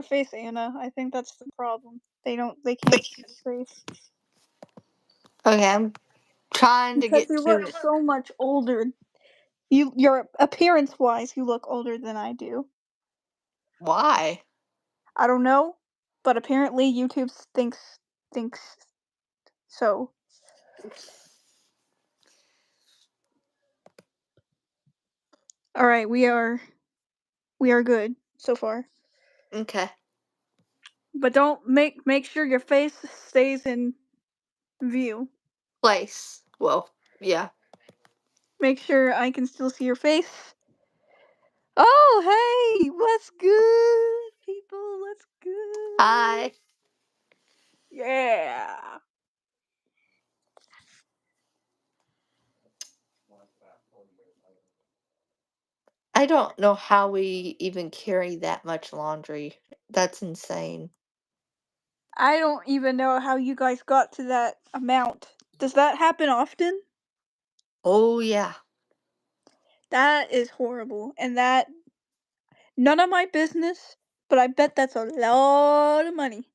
face, Anna. I think that's the problem. They can't see your face. Okay, I'm trying to Because get you to look it. so much older. Your appearance-wise, you look older than I do. Why? I don't know, but apparently YouTube thinks so. All right, we are good so far. Okay. But don't make sure your face stays in view. Place. Well, yeah. Make sure I can still see your face. Oh, hey, what's good, people? What's good? Hi. Yeah. I don't know how we even carry that much laundry. That's insane. I don't even know how you guys got to that amount. Does that happen often? Oh, yeah. That is horrible. And that, none of my business, but I bet that's a lot of money.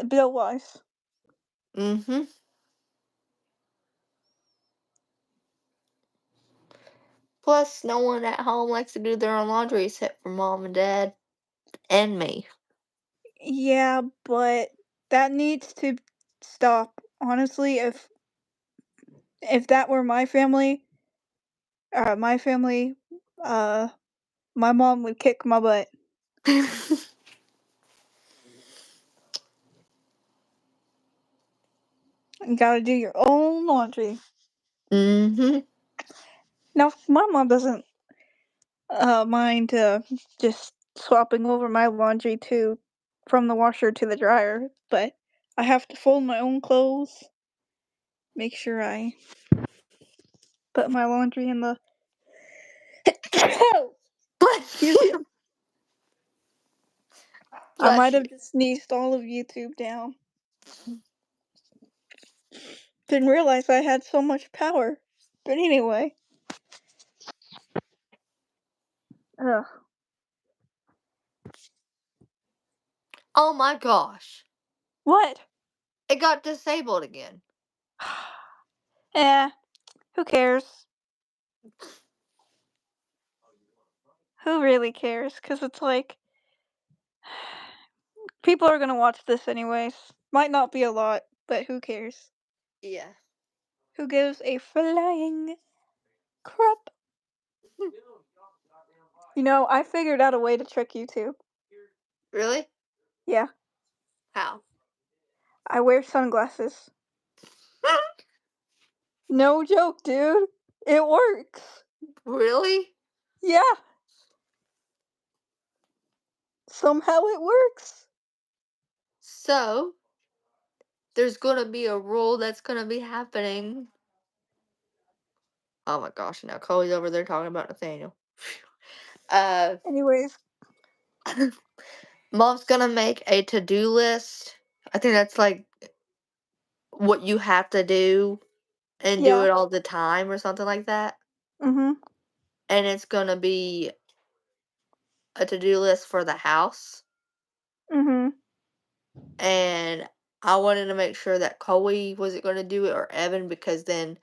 Bill wise. Mm-hmm. Plus, no one at home likes to do their own laundry except for mom and dad and me. Yeah, but that needs to stop. Honestly, if that were my family, uh, my mom would kick my butt. You gotta do your own laundry. Mm-hmm. Now, my mom doesn't mind just swapping over my laundry to from the washer to the dryer, but I have to fold my own clothes. Make sure I put my laundry in the. Excuse me. I might Bless you. have just sneezed all of YouTube down. Didn't realize I had so much power. But anyway. Ugh. Oh my gosh. What? It got disabled again. Eh, who cares? Who really cares? Because it's like, people are gonna watch this anyways. Might not be a lot, but who cares? Yeah. Who gives a flying crap? You know, I figured out a way to trick YouTube. Really? Yeah, How? I wear sunglasses. No joke, dude. It works. Really? Yeah, somehow it works. So, there's gonna be a rule that's gonna be happening. Oh my gosh, now Chloe's over there talking about Nathaniel. uh, Anyways, Mom's gonna make a to-do list. I think that's like what you have to do and do yeah. it all the time or something like that. Mhm. And it's gonna be a to-do list for the house. Mhm. And I wanted to make sure that Chloe wasn't gonna do it or Evan because then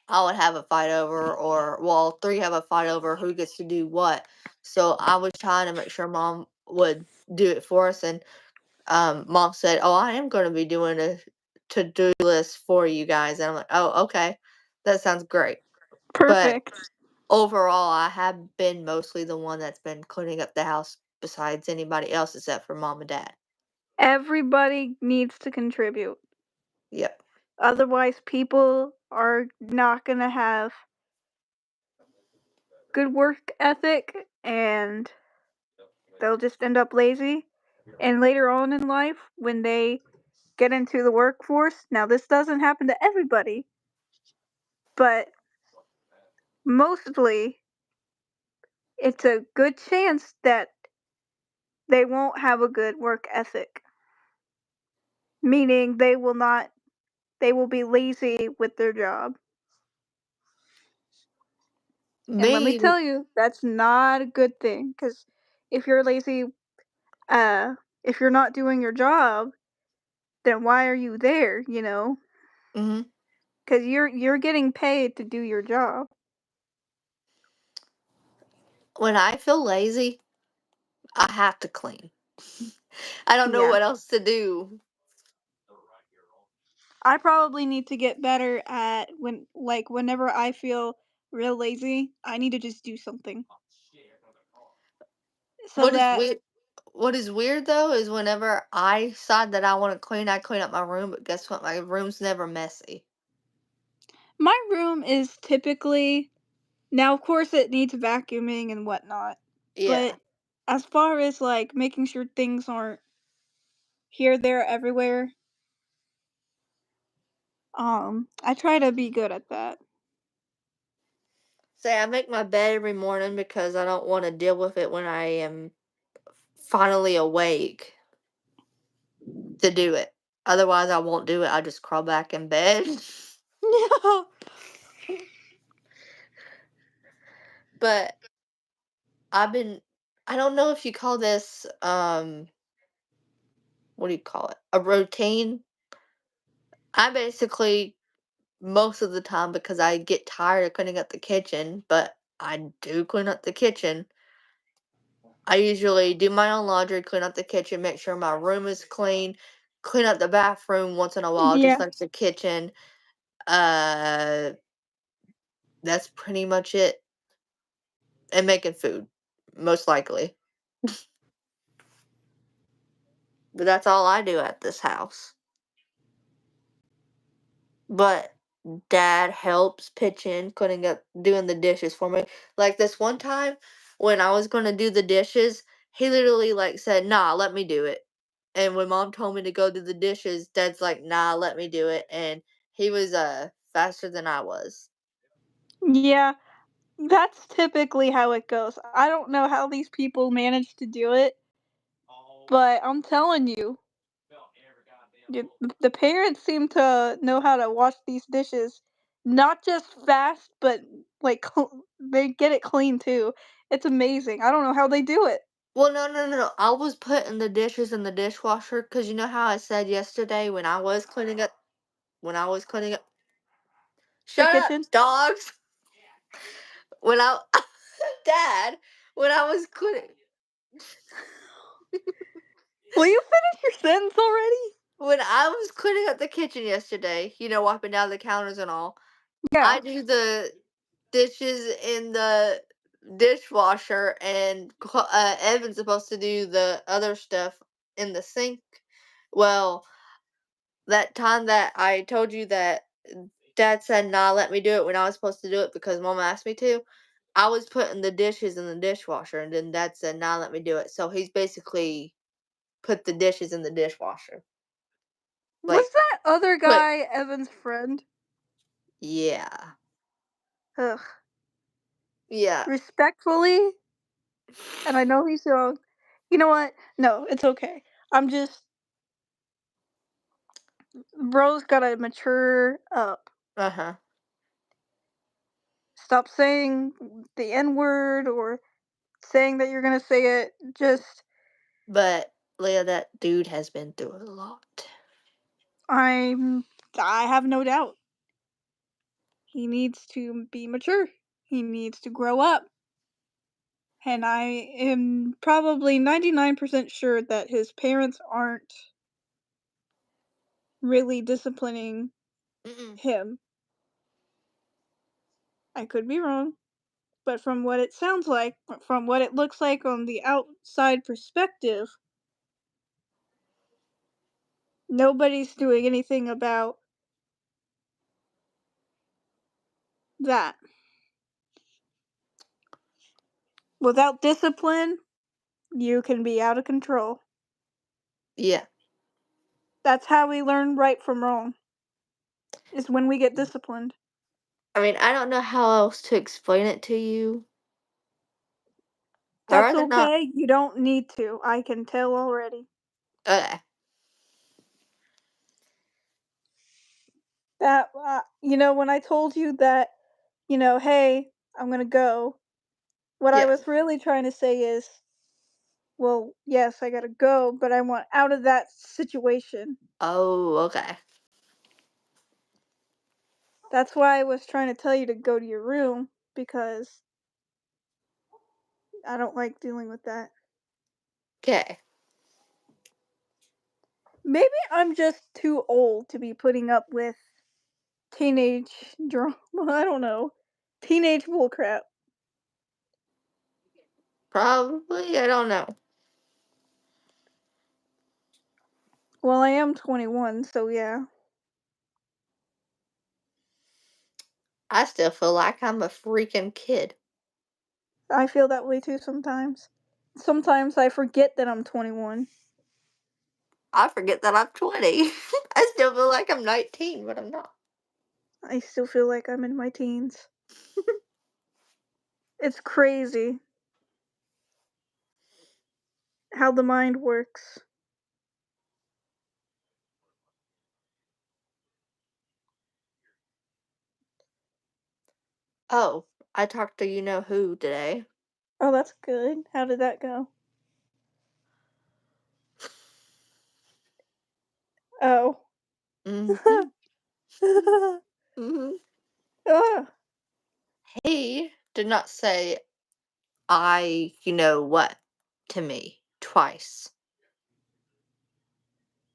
I would have a fight over or well, all three have a fight over who gets to do what. So I was trying to make sure Mom would do it for us and Mom said, "Oh, I am going to be doing a to-do list for you guys." And I'm like, "Oh, okay. That sounds great." But Perfect. overall, I have been mostly the one that's been cleaning up the house besides anybody else except for Mom and Dad. Everybody needs to contribute. Yep. Otherwise, people are not gonna have good work ethic and they'll just end up lazy. And later on in life, when they get into the workforce, now this doesn't happen to everybody, but mostly it's a good chance that they won't have a good work ethic. Meaning they will be lazy with their job. And let me Me, tell you, that's not a good thing. Because if you're lazy uh, if you're not doing your job, then why are you there, you know? Mhm. Because you're getting paid to do your job. When I feel lazy, I have to clean. I don't know Yeah. what else to do. I probably need to get better at whenever I feel real lazy, I need to just do something so What is that weird what is weird though is whenever I decide that I want to clean, I clean up my room, but guess what? My room's never messy. my room is typically now, of course, it needs vacuuming and whatnot, but Yeah. as far as like making sure things aren't here, there, everywhere, I try to be good at that. Say I make my bed every morning because I don't want to deal with it when I am finally awake to do it. Otherwise, I won't do it. I just crawl back in bed. Yeah. But I've been I don't know if you call this what do you call it? A routine. I basically most of the time because I get tired of cleaning up the kitchen, but I do clean up the kitchen. I usually do my own laundry, clean up the kitchen, make sure my room is clean, clean up the bathroom once in a while, just Yeah. like the kitchen. Uh, that's pretty much it. And making food, most likely. But that's all I do at this house. But dad helps pitch in, cleaning up, doing the dishes for me. Like this one time when I was going to do the dishes, he literally like said, "Nah, let me do it." And when mom told me to go do the dishes, dad's like, "Nah, let me do it." And he was faster than I was. Yeah, that's typically how it goes. I don't know how these people manage to do it, but I'm telling you, the parents seem to know how to wash these dishes, not just fast, but they get it clean too. It's amazing. I don't know how they do it. Well, no, no, no, no. I was putting the dishes in the dishwasher because you know how I said yesterday when I was cleaning up. The Shut up, kitchen. dogs. When I dad, when I was cleaning Will you finish your sentence already? when I was cleaning up the kitchen yesterday, wiping down the counters and all, Yeah. I do the dishes in the dishwasher, and Evan's supposed to do the other stuff in the sink. Well, that time that I told you that Dad said, "Nah, let me do it," when I was supposed to do it because Mama asked me to. I was putting the dishes in the dishwasher, and then Dad said, "Nah, let me do it." So he's basically put the dishes in the dishwasher. Was Like, that other put guy Evan's friend? yeah, Ugh. yeah, Respectfully, and I know he's young. You know what? No, it's okay. I'm just bro's gotta mature up. uh huh. Stop saying the N word or saying that you're gonna say it. Just But Leah, that dude has been through a lot. I'm I have no doubt. He needs to be mature. He needs to grow up. And I am probably 99% sure that his parents aren't really disciplining Mm-mm. him. I could be wrong, but from what it sounds like, from what it looks like on the outside perspective, nobody's doing anything about that. Without discipline, you can be out of control. Yeah. That's how we learn right from wrong, is when we get disciplined. I mean, I don't know how else to explain it to you. I'd That's rather not. okay. You don't need to. I can tell already. Okay. That, when I told you that, hey, I'm gonna go, what I Yeah. was really trying to say is, Well, yes, I gotta go, but I want out of that situation. Oh, okay. That's why I was trying to tell you to go to your room because I don't like dealing with that. Okay. Maybe I'm just too old to be putting up with teenage drama. I don't know. Teenage bullcrap. Probably, I don't know. Well, I am 21, so yeah. I still feel like I'm a freaking kid. I feel that way too sometimes. Sometimes I forget that I'm 21. I forget that I'm 20. I still feel like I'm 19, but I'm not. I still feel like I'm in my teens. It's crazy how the mind works. Oh, I talked to you know who today. Oh, that's good. How did that go? Oh. Mm-hmm. Mm-hmm. Ah, He did not say you know what to me twice.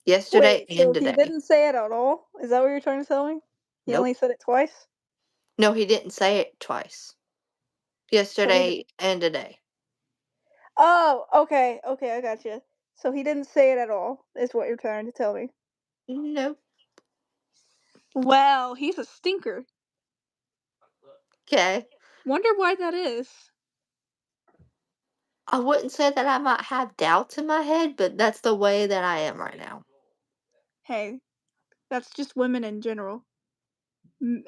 Yesterday wait, and so he today. didn't say it at all? Is that what you're trying to tell me? He Nope. only said it twice? No, he didn't say it twice. So he Yesterday and today. Oh, okay, okay, I got you. So he didn't say it at all, is what you're trying to tell me. Nope. Well, he's a stinker. Okay. Wonder why that is. I wouldn't say that I might have doubts in my head, but that's the way that I am right now. Hey, that's just women in general.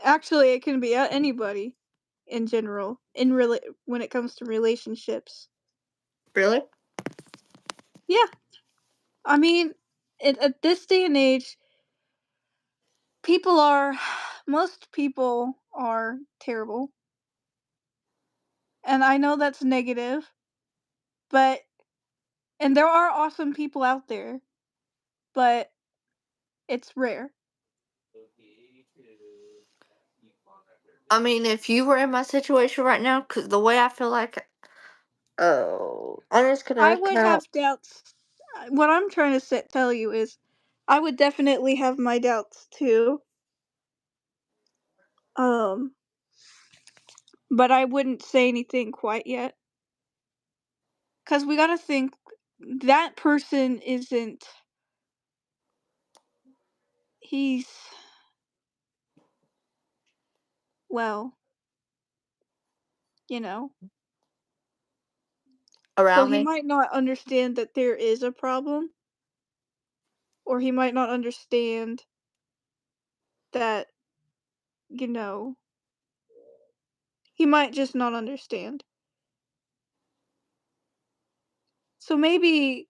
Actually, it can be anybody in general when it comes to relationships. Really? Yeah, I mean, at this day and age, people are most people are terrible, and I know that's negative, but and there are awesome people out there, but it's rare. I mean, if you were in my situation right now, because the way I feel like, oh, I'm just I gonna would count. have doubts. What I'm trying to tell you is, I would definitely have my doubts too. Um, but I wouldn't say anything quite yet, cause we gotta think that person isn't. He's well, you know. So Around he me. might not understand that there is a problem, or he might not understand that, you know, he might just not understand. So maybe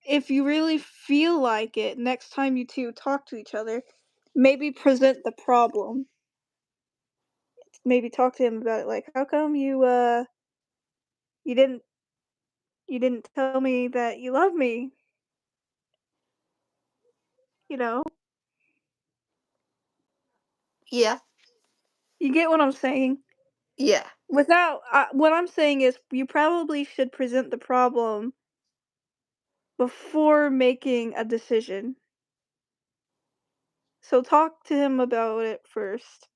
if you really feel like it, next time you two talk to each other, maybe present the problem. Maybe talk to him about it like, "How come you didn't tell me that you love me?" You know? Yeah. You get what I'm saying? Yeah. Without what I'm saying is you probably should present the problem before making a decision. So talk to him about it first,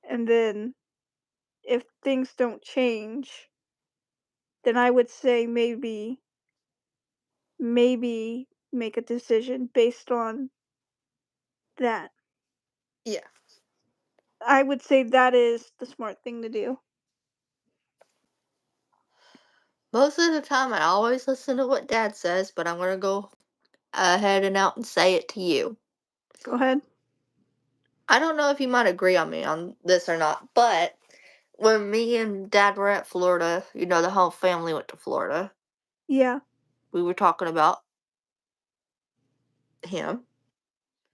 and then if things don't change, then I would say maybe make a decision based on that. Yeah. I would say that is the smart thing to do. Most of the time, I always listen to what Dad says, but I'm gonna go ahead and out and say it to you. Go ahead. I don't know if you might agree on me on this or not, but when me and Dad were at Florida, the whole family went to Florida. Yeah. We were talking about him,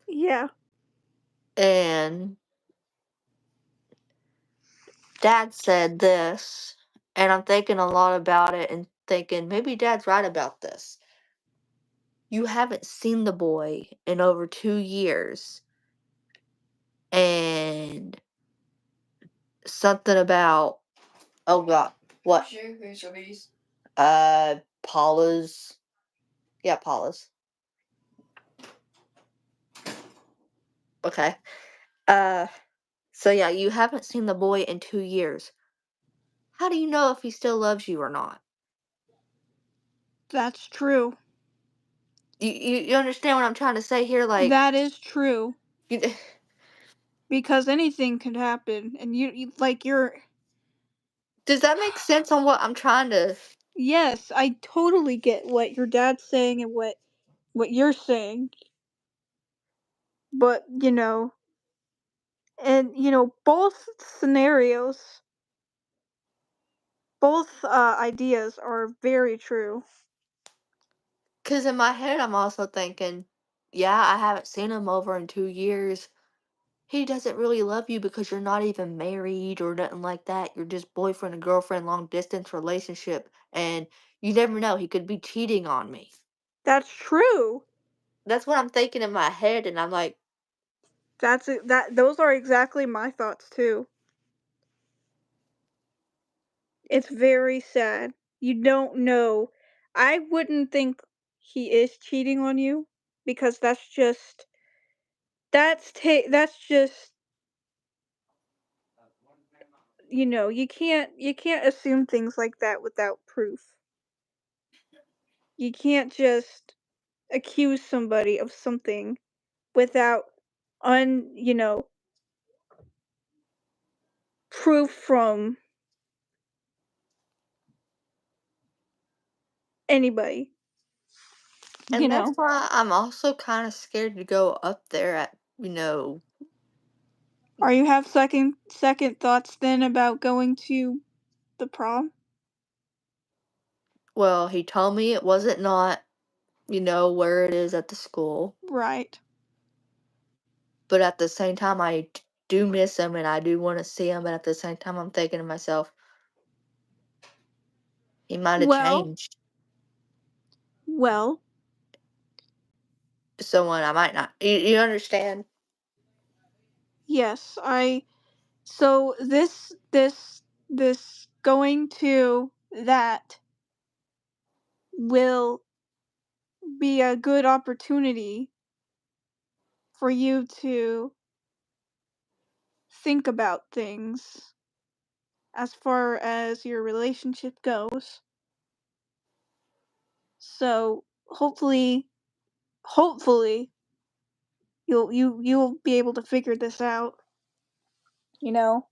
Yeah. and Dad said this, and I'm thinking a lot about it, and thinking maybe Dad's right about this. You haven't seen the boy in over 2 years, and something about, oh God, what? Sure, who's your these? Paula's. Yeah, Paula's. Okay. Uh, so yeah, you haven't seen the boy in 2 years. How do you know if he still loves you or not? That's true. You understand what I'm trying to say here? Like, That is true. you, Because anything could happen, and you like you're. does that make sense on what I'm trying to? Yes, I totally get what your dad's saying and what you're saying, but both scenarios, both ideas are very true. Because in my head, I'm also thinking, yeah, I haven't seen him over in 2 years. He doesn't really love you because you're not even married or nothing like that. You're just boyfriend and girlfriend, long distance relationship. And you never know, he could be cheating on me. That's true. That's what I'm thinking in my head. And I'm like, Those are exactly my thoughts too. It's very sad. You don't know. I wouldn't think he is cheating on you because that's just you can't assume things like that without proof. You can't just accuse somebody of something without un you know proof from anybody. you and that's know why I'm also kind of scared to go up there are you have second thoughts then about going to the prom? well, he told me it wasn't not, where it is at the school. Right. But at the same time, do miss him and I do want to see him. But at the same time, I'm thinking to myself, he might have well changed. well Someone I might not. You understand? yes, I so this going to that will be a good opportunity for you to think about things as far as your relationship goes. So hopefully you'll be able to figure this out, you know.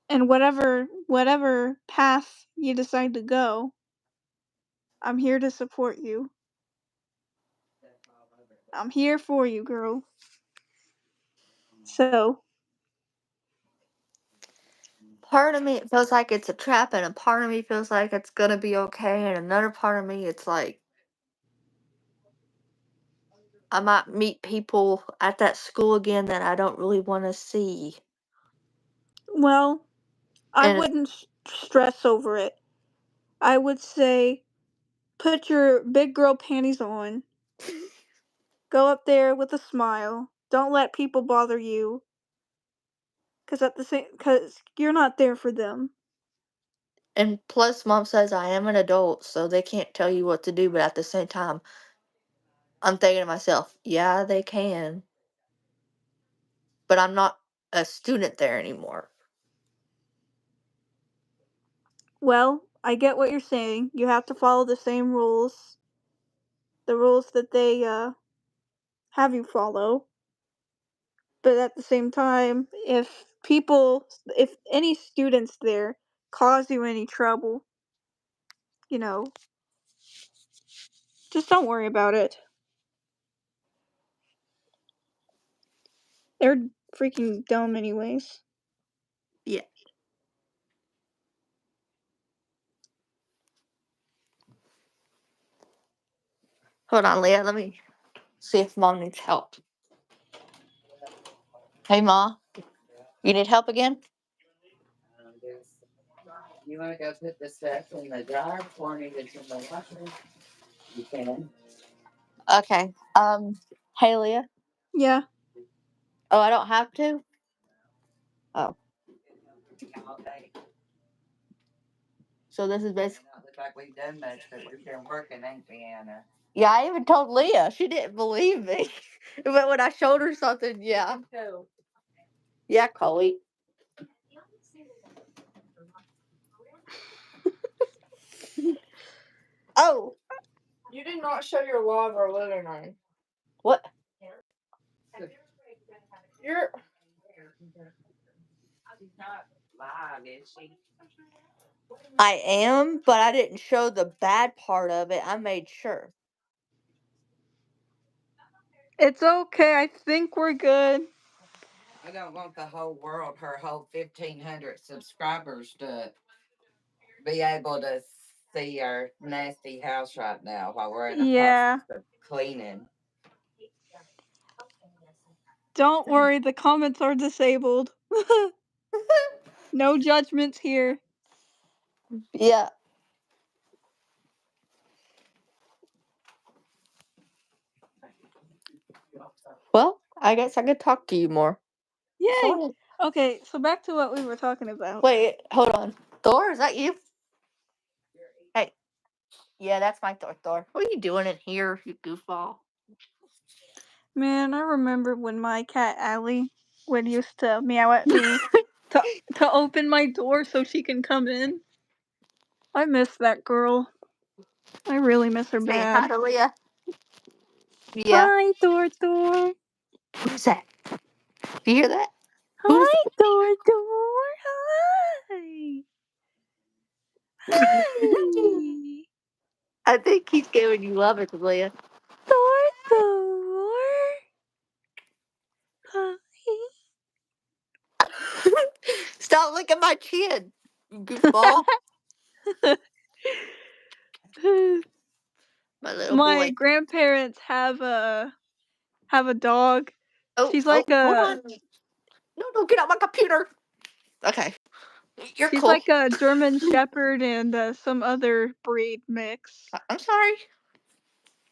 And whatever path you decide to go, I'm here to support you. I'm here for you, girl. So, Part of me it feels like it's a trap, and a part of me feels like it's gonna be okay, and another part of me it's like I might meet people at that school again that I don't really want to see. well, I And it's, wouldn't stress over it. I would say put your big girl panties on. Go up there with a smile. Don't let people bother you cuz you're not there for them. and plus, mom says I am an adult, so they can't tell you what to do. But at the same time, I'm thinking to myself, yeah, they can, but I'm not a student there anymore. Well, I get what you're saying. You have to follow the rules that they have you follow. But at the same time, if any students there cause you any trouble, you know, just don't worry about it. They're freaking dumb anyways. Yeah. Hold on, Leah. Let me see if mom needs help. Hey, ma, you need help again? You want to go put the stuff in the dryer before I it's in the washer? You can. Okay. Hey Leah. Yeah. Oh, I don't have to. Oh, so this is basically. Looks like we've done much, but we've been working, ain't we, Anna? Yeah, I even told Leah. She didn't believe me, but when I showed her something, yeah. Yeah, Chloe. Oh, you did not show your log or living room. What? You're. I am, but I didn't show the bad part of it. I made sure. It's okay. I think we're good. I don't want the whole world, her whole 1,500 subscribers, to be able to see our nasty house right now while we're in the Yeah. process of cleaning. Don't worry, the comments are disabled. No judgments here. Yeah. Well, I guess I could talk to you more. Yay! So Okay, so back to what we were talking about. wait, hold on. Thor, is that you? Hey. Yeah, that's my Thor. What are you doing in here, you goofball? Man, I remember when my cat Allie would used to meow at me to open my door so she can come in. I miss that girl. I really miss her Saying hi bad. to Leah. Yeah. Hi, Thor Thor. Who's that? Do you hear that? Who's Hi, Thor Thor. Hi. that? Hi. I think he's giving you love, it's Leah. Thor Thor. Hi. Stop licking my chin, you goofball. My little My boy. grandparents have a dog. Oh, She's oh, like hold a on. No, don't get out my computer. Okay, you're she's cool. like a German Shepherd and some other breed mix. I'm sorry.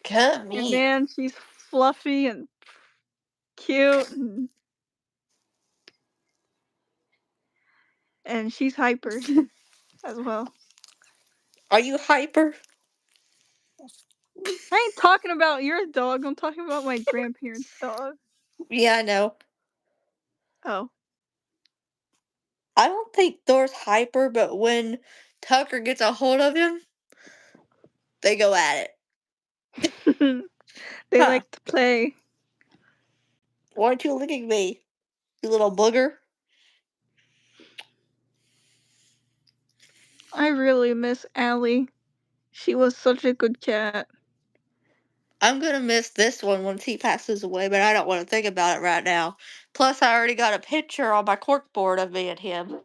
Come And here. man, she's fluffy and cute, and she's hyper as well. Are you hyper? I ain't talking about your dog. I'm talking about my grandparents' dog. Yeah, I know. Oh. I don't think Thor's hyper, but when Tucker gets a hold of him, they go at it. They Huh. like to play. Why aren't you licking me, you little booger? I really miss Allie. She was such a good cat. I'm gonna miss this one once he passes away, but I don't want to think about it right now. Plus, I already got a picture on my corkboard of me and him.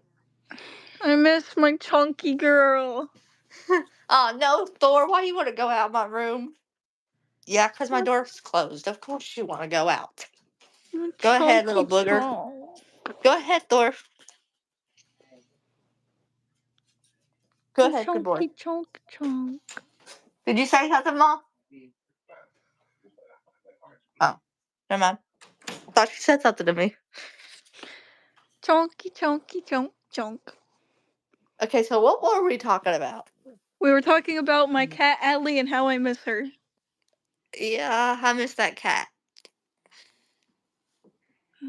I miss my chunky girl. Oh no, Thor! Why you want to go out of my room? Yeah, 'cause my My, door's closed. Of course you want to go out. my Go ahead, chunky little booger. chunk. Go ahead, Thor. Go My ahead, good boy. chunky chunk chunk. Did you say something, Mom? Oh, never mind. I thought you said something to me. Chunky chunky chunk chunk. Okay, so what were we talking about? We were talking about my cat Allie and how I miss her. Yeah, I miss that cat.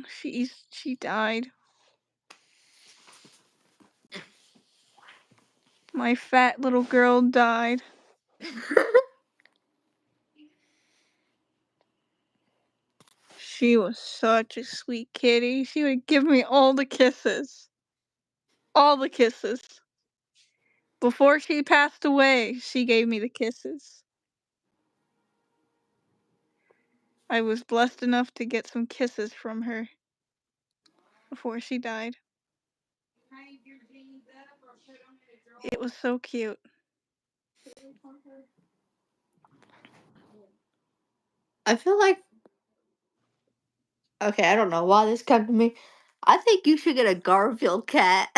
She died. My fat little girl died. She was such a sweet kitty. She would give me all the kisses. All the kisses. Before she passed away, she gave me the kisses. I was blessed enough to get some kisses from her before she died. It was so cute. I feel like okay, I don't know why this came to me. I think you should get a Garfield cat.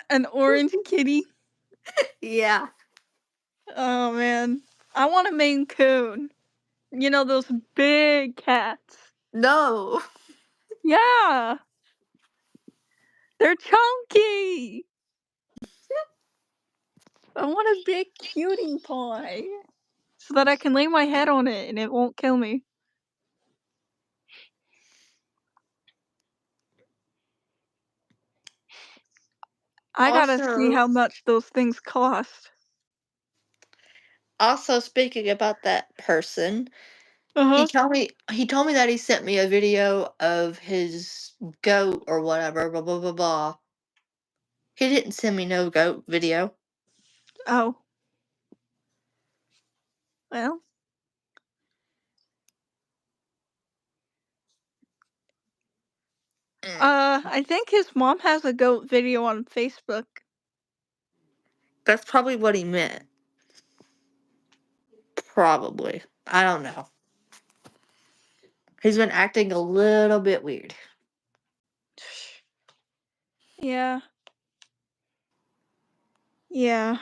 An orange kitty. Yeah. Oh man, I want a Maine Coon. You know those big cats. No. Yeah, they're chunky. I want a big cutie pie so that I can lay my head on it and it won't kill me. I gotta see Also, how much those things cost. speaking about that person, Uh huh. he told me that he sent me a video of his goat or whatever, blah blah blah blah. He didn't send me no goat video. Oh, well. Mm, I think his mom has a goat video on Facebook. that's probably what he meant. Probably. I don't know. He's been acting a little bit weird. Yeah. Yeah.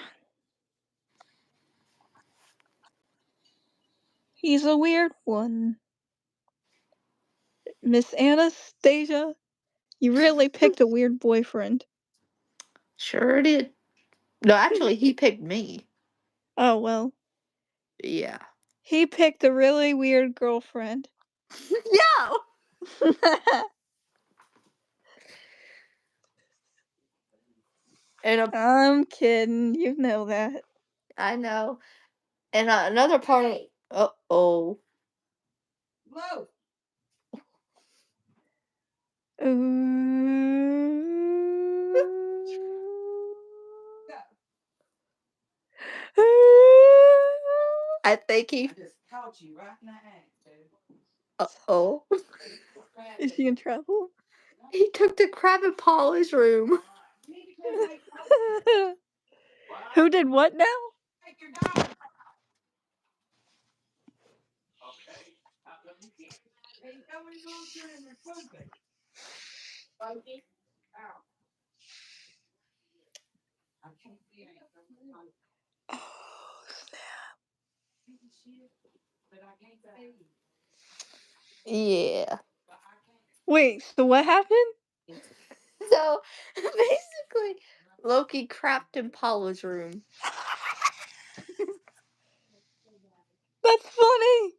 He's a weird one. Miss Anastasia, you really picked a weird boyfriend. Sure did. No, actually, he picked me. Oh, well. Yeah. He picked a really weird girlfriend. No. And I'm kidding. You know that. I know. And another part of oh, I think he. Oh, Is she in trouble? he took the crab in Polly's room. Who did what now? Oh, Yeah. wait, so what happened? So basically, Loki crapped in Paula's room. That's funny.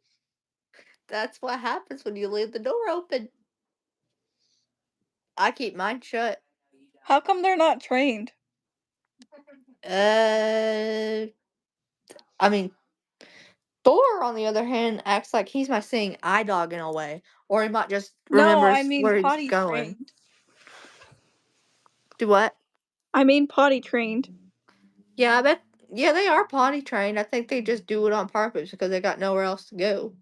That's what happens when you leave the door open. I keep mine shut. How come they're not trained? Uh, I mean, Thor, on the other hand, acts like he's my seeing eye dog in a way, or he might just No, I remembers mean where he's potty going. trained. Do what? I mean potty trained. Yeah, I bet. Yeah, they are potty trained. I think they just do it on purpose because they got nowhere else to go.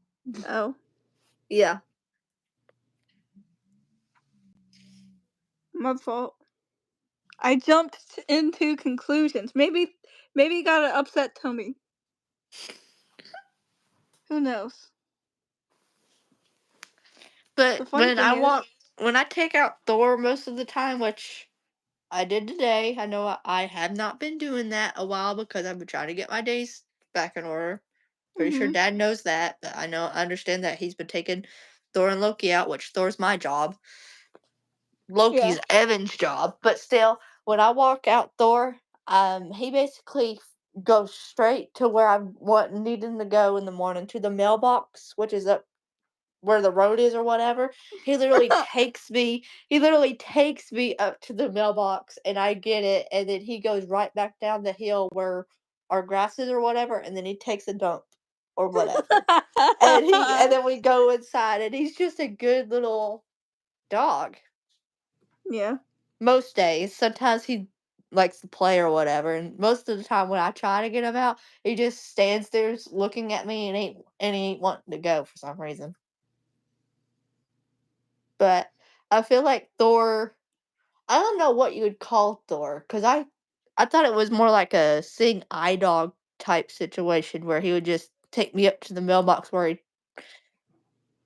Oh, Yeah. my fault. I jumped into conclusions. Maybe got an upset tummy. Who knows? But The funny thing is, when I take out Thor most of the time, which I did today. I know I have not been doing that a while because I've been trying to get my days back in order. Pretty sure hmm Dad knows that, but I understand that he's been taking Thor and Loki out, which Thor's my job. yeah. Loki's Evan's job, but still, when I walk out Thor, he basically goes straight to where I want needing to go in the morning to the mailbox, which is up where the road is or whatever. He literally takes me up to the mailbox and I get it, and then he goes right back down the hill where our grass is or whatever, and then he takes a dump or whatever. And then we go inside and he's just a good little dog. yeah. Most days. Sometimes he likes to play or whatever, and most of the time when I try to get him out, he just stands there looking at me and he ain't wanting to go for some reason. But I feel like Thor, I don't know what you would call Thor, because I thought it was more like a seeing eye dog type situation where he would just take me up to the mailbox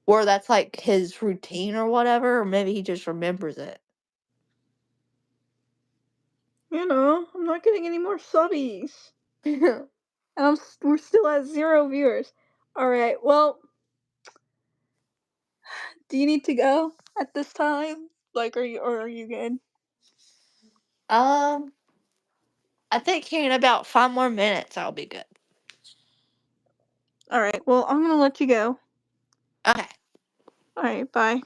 where that's like his routine or whatever, or maybe he just remembers it. I'm not getting any more subbies. And we're still at 0 viewers. Alright, well, do you need to go at this time? Like, are you good? um, I think here in about 5 more minutes I'll be good. Alright, well, I'm gonna let you go. Okay. Alright, bye.